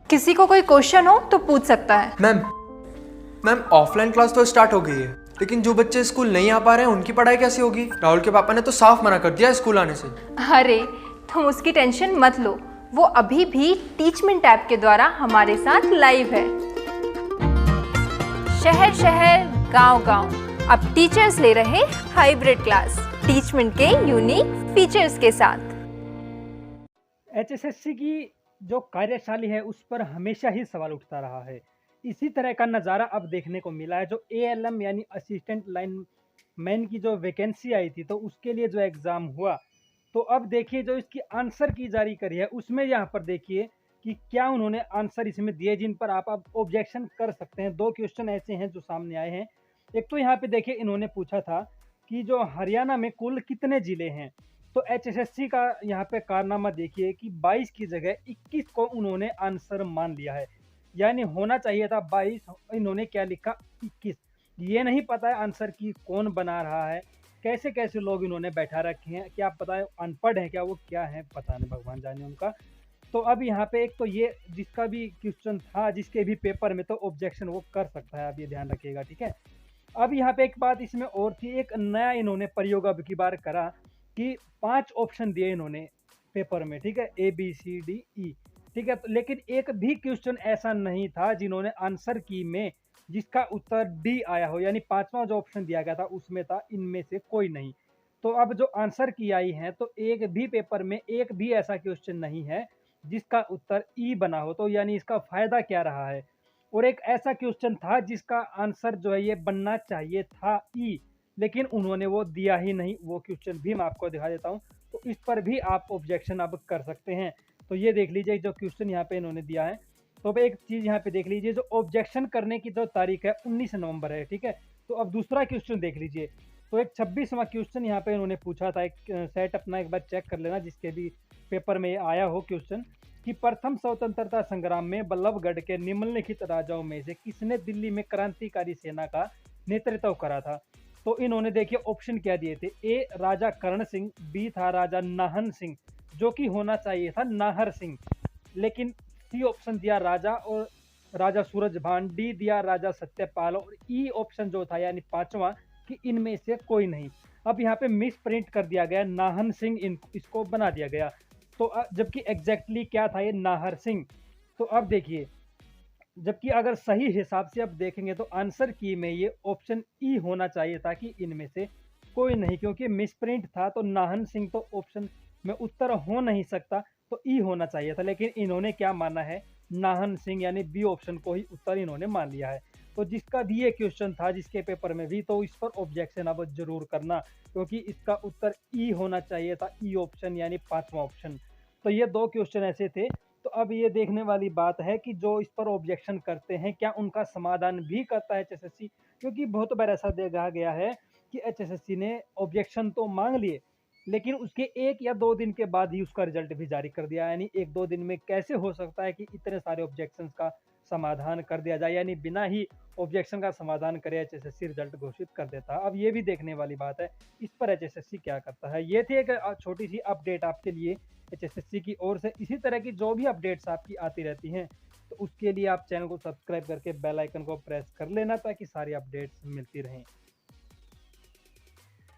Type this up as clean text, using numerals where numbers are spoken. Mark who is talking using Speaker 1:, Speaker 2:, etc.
Speaker 1: किसी को कोई क्वेश्चन हो तो पूछ सकता है।
Speaker 2: मैम मैम ऑफलाइन क्लास तो स्टार्ट हो गई है, लेकिन जो बच्चे स्कूल नहीं आ पा रहे हैं उनकी पढ़ाई कैसे होगी? राहुल के पापा ने तो साफ मना कर दिया स्कूल आने से।
Speaker 1: अरे तुम उसकी टेंशन मत लो, वो अभी भी टीचमेंट ऐप के द्वारा हमारे साथ लाइव है। शहर शहर गांव गांव अब टीचर्स ले रहे हाइब्रिड क्लास टीचमेंट के यूनिक फीचर्स के साथ।
Speaker 3: एचएसएससी की जो कार्यशैली है उस पर हमेशा ही सवाल उठता रहा है। इसी तरह का नज़ारा अब देखने को मिला है। जो एएलएम यानी असिस्टेंट लाइन मैन की जो वैकेंसी आई थी तो उसके लिए जो एग्ज़ाम हुआ, तो अब देखिए जो इसकी आंसर की जारी करी है उसमें यहाँ पर देखिए कि क्या उन्होंने आंसर इसमें दिए जिन पर आप अब ऑब्जेक्शन कर सकते हैं। दो क्वेश्चन ऐसे हैं जो सामने आए हैं। एक तो यहाँ पे देखिए इन्होंने पूछा था कि जो हरियाणा में कुल कितने ज़िले हैं, तो एचएसएससी का यहाँ पे कारनामा देखिए कि 22 की जगह 21 को उन्होंने आंसर मान लिया है। यानी होना चाहिए था 22, इन्होंने क्या लिखा 21। ये नहीं पता है आंसर की कौन बना रहा है, कैसे कैसे लोग इन्होंने बैठा रखे हैं, क्या पता है अनपढ़ है क्या, वो क्या है पता नहीं, भगवान जाने उनका। तो अब यहाँ पे एक तो ये जिसका भी क्वेश्चन था जिसके भी पेपर में, तो ऑब्जेक्शन वो कर सकता है, आप ये ध्यान रखिएगा, ठीक है। अब यहाँ पे एक बात इसमें और थी, एक नया इन्होंने प्रयोग अब की बार करा कि 5 ऑप्शन दिए इन्होंने पेपर में, ठीक है, A B C D E, ठीक है। लेकिन एक भी क्वेश्चन ऐसा नहीं था जिन्होंने आंसर की में जिसका उत्तर डी आया हो, यानी 5वां जो ऑप्शन दिया गया था उसमें था, इनमें से कोई नहीं। तो अब जो आंसर की आई है तो एक भी पेपर में एक भी ऐसा क्वेश्चन नहीं है जिसका उत्तर ई बना हो, तो यानी इसका फायदा क्या रहा है। और एक ऐसा क्वेश्चन था जिसका आंसर जो है ये बनना चाहिए था ई, लेकिन उन्होंने वो दिया ही नहीं। वो क्वेश्चन भी मैं आपको दिखा देता हूँ, तो इस पर भी आप ऑब्जेक्शन अब कर सकते हैं। तो ये देख लीजिए जो क्वेश्चन यहाँ पे इन्होंने दिया है। तो अब एक चीज़ यहाँ पे देख लीजिए, जो ऑब्जेक्शन करने की जो तारीख है 19 नवंबर है, ठीक है। तो अब दूसरा क्वेश्चन देख लीजिए। तो एक 26वां क्वेश्चन यहाँ पे इन्होंने पूछा था, एक सेट अपना एक बार चेक कर लेना जिसके भी पेपर में आया हो क्वेश्चन, कि प्रथम स्वतंत्रता संग्राम में बल्लभगढ़ के निम्नलिखित राजाओं में से किसने दिल्ली में क्रांतिकारी सेना का नेतृत्व करा था। तो इन्होंने देखिए ऑप्शन क्या दिए थे, ए राजा करण सिंह, बी था राजा नाहन सिंह, जो कि होना चाहिए था नाहर सिंह, लेकिन सी ऑप्शन दिया राजा और राजा सूरजभान, डी दिया राजा सत्यपाल, और ई ऑप्शन जो था यानी 5वां कि इनमें से कोई नहीं। अब यहाँ पे मिस प्रिंट कर दिया गया, नाहन सिंह इसको बना दिया गया। तो जबकि एग्जैक्टली क्या था ये नाहर सिंह। तो अब देखिए, जबकि अगर सही हिसाब से आप देखेंगे तो आंसर की में ये ऑप्शन ई होना चाहिए था कि इनमें से कोई नहीं, क्योंकि मिसप्रिंट था। तो नाहन सिंह तो ऑप्शन में उत्तर हो नहीं सकता, तो ई होना चाहिए था। लेकिन इन्होंने क्या माना है, नाहन सिंह यानी बी ऑप्शन को ही उत्तर इन्होंने मान लिया है। तो जिसका भी ये क्वेश्चन था जिसके पेपर में भी, तो इस पर ऑब्जेक्शन अब जरूर करना, क्योंकि इसका उत्तर ई होना चाहिए था, ई ऑप्शन यानी 5वां ऑप्शन। तो ये दो क्वेश्चन ऐसे थे। तो अब ये देखने वाली बात है कि जो इस पर ऑब्जेक्शन करते हैं क्या उनका समाधान भी करता है एचएसएससी, क्योंकि बहुत बार ऐसा देखा गया है कि एचएसएससी ने ऑब्जेक्शन तो मांग लिए लेकिन उसके 1 या 2 दिन के बाद ही उसका रिजल्ट भी जारी कर दिया। यानी 1-2 दिन में कैसे हो सकता है कि इतने सारे ऑब्जेक्शंस का समाधान कर दिया जाए, यानी बिना ही ऑब्जेक्शन का समाधान करे एचएसएससी रिजल्ट घोषित कर देता है। अब ये भी देखने वाली बात है इस पर एचएसएससी क्या करता है। ये थी एक छोटी सी अपडेट आपके लिए एचएसएससी की ओर से। इसी तरह की जो भी अपडेट्स आपकी आती रहती हैं तो उसके लिए आप चैनल को सब्सक्राइब करके बेल आइकन को प्रेस कर लेना ताकि सारी अपडेट्स मिलती रहें।